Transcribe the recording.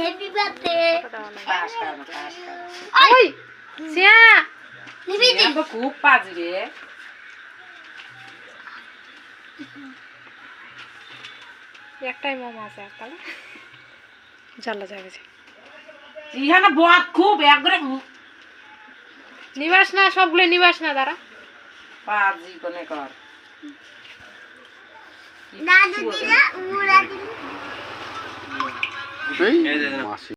Happy birthday. ওই সিয়া Nibitin. তো খুব পাজি রে একটাই মোম আছে তাহলে জ্বালা যাবে ইহানা বক খুব একবারে নিবাস না সবগুলো নিবাস না দাঁড়া পাজি কোনে কর Dadu dila, mula dila. এই মাসি